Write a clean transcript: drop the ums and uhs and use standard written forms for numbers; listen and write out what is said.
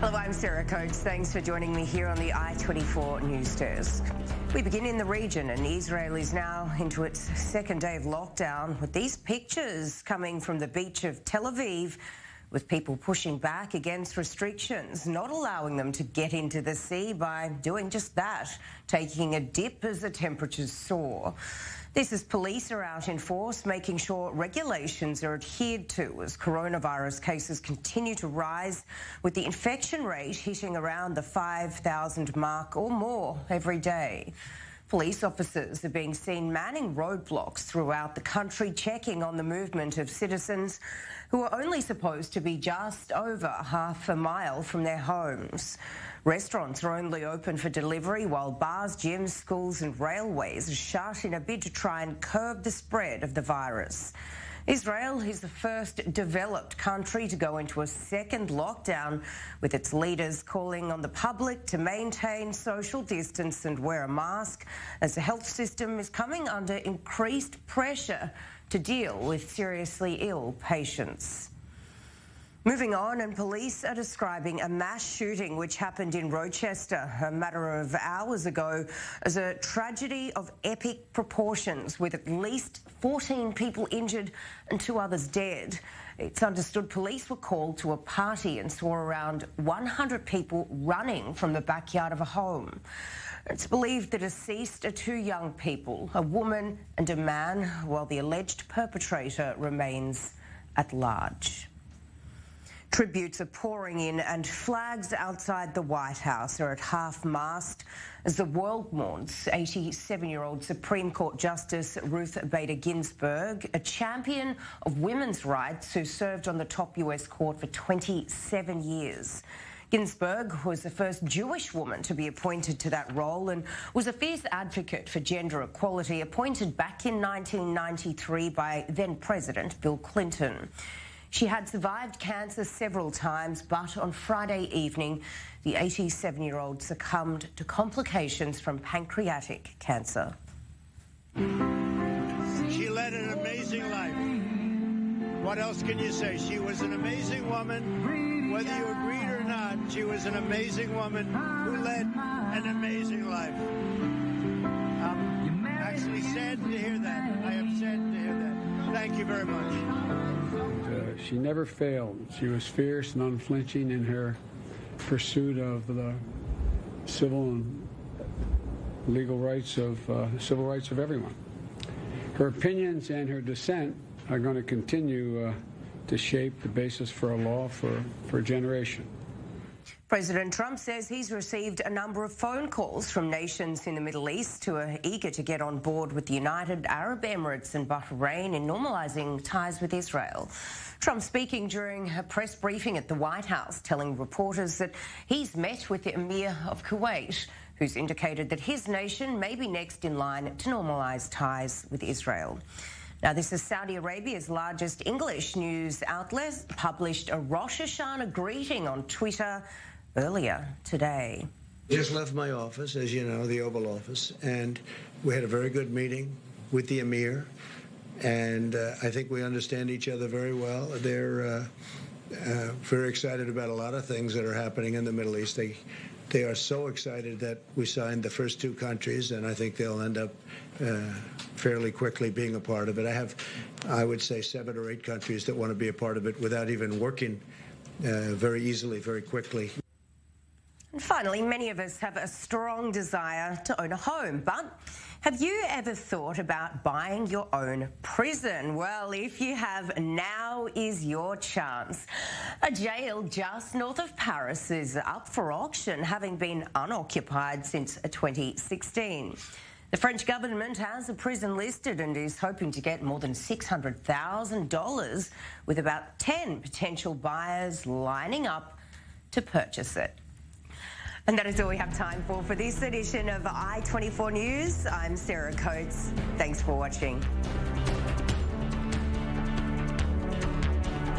Hello, I'm Sarah Coates. Thanks for joining me here on the I-24 News Desk. We begin in the region, and Israel is now into its second day of lockdown, with these pictures coming from the beach of Tel Aviv, with people pushing back against restrictions, not allowing them to get into the sea by doing just that, taking a dip as the temperatures soar. This as police are out in force, making sure regulations are adhered to as coronavirus cases continue to rise, with the infection rate hitting around the 5,000 mark or more every day. Police officers are being seen manning roadblocks throughout the country, checking on the movement of citizens who are only supposed to be just over half a mile from their homes. Restaurants are only open for delivery, while bars, gyms, schools and railways are shut in a bid to try and curb the spread of the virus. Israel is the first developed country to go into a second lockdown, with its leaders calling on the public to maintain social distance and wear a mask, as the health system is coming under increased pressure to deal with seriously ill patients. Moving on, and police are describing a mass shooting which happened in Rochester a matter of hours ago as a tragedy of epic proportions, with at least 14 people injured and 2 others dead. It's understood police were called to a party and saw around 100 people running from the backyard of a home. It's believed the deceased are 2 young people, a woman and a man, while the alleged perpetrator remains at large. Tributes are pouring in, and flags outside the White House are at half-mast as the world mourns 87-year-old Supreme Court Justice Ruth Bader Ginsburg, a champion of women's rights who served on the top US court for 27 years. Ginsburg was the first Jewish woman to be appointed to that role and was a fierce advocate for gender equality, appointed back in 1993 by then-President Bill Clinton. She had survived cancer several times, but on Friday evening, the 87-year-old succumbed to complications from pancreatic cancer. She led an amazing life. What else can you say? She was an amazing woman. Whether you agreed or not, she was an amazing woman who led an amazing life. I'm actually sad to hear that. I am sad to hear that. Thank you very much. She never failed. She was fierce and unflinching in her pursuit of the civil and legal rights of civil rights of everyone. Her opinions and her dissent are going to continue to shape the basis for a law for a generation. President Trump says he's received a number of phone calls from nations in the Middle East who are eager to get on board with the United Arab Emirates and Bahrain in normalising ties with Israel. Trump speaking during a press briefing at the White House, telling reporters that he's met with the Emir of Kuwait, who's indicated that his nation may be next in line to normalise ties with Israel. Now, this is Saudi Arabia's largest English news outlet, published a Rosh Hashanah greeting on Twitter earlier today. Just left my office, as you know, the Oval Office, and we had a very good meeting with the Emir, and I think we understand each other very well. They're very excited about a lot of things that are happening in the Middle East. They are so excited that we signed the first 2 countries, and I think they'll end up fairly quickly being a part of it. I would say 7 or 8 countries that want to be a part of it without even working very easily, very quickly. And finally, many of us have a strong desire to own a home, but have you ever thought about buying your own prison? Well, if you have, now is your chance. A jail just north of Paris is up for auction, having been unoccupied since 2016. The French government has a prison listed and is hoping to get more than $600,000, with about 10 potential buyers lining up to purchase it. And that is all we have time for this edition of I-24 News. I'm Sarah Coates. Thanks for watching.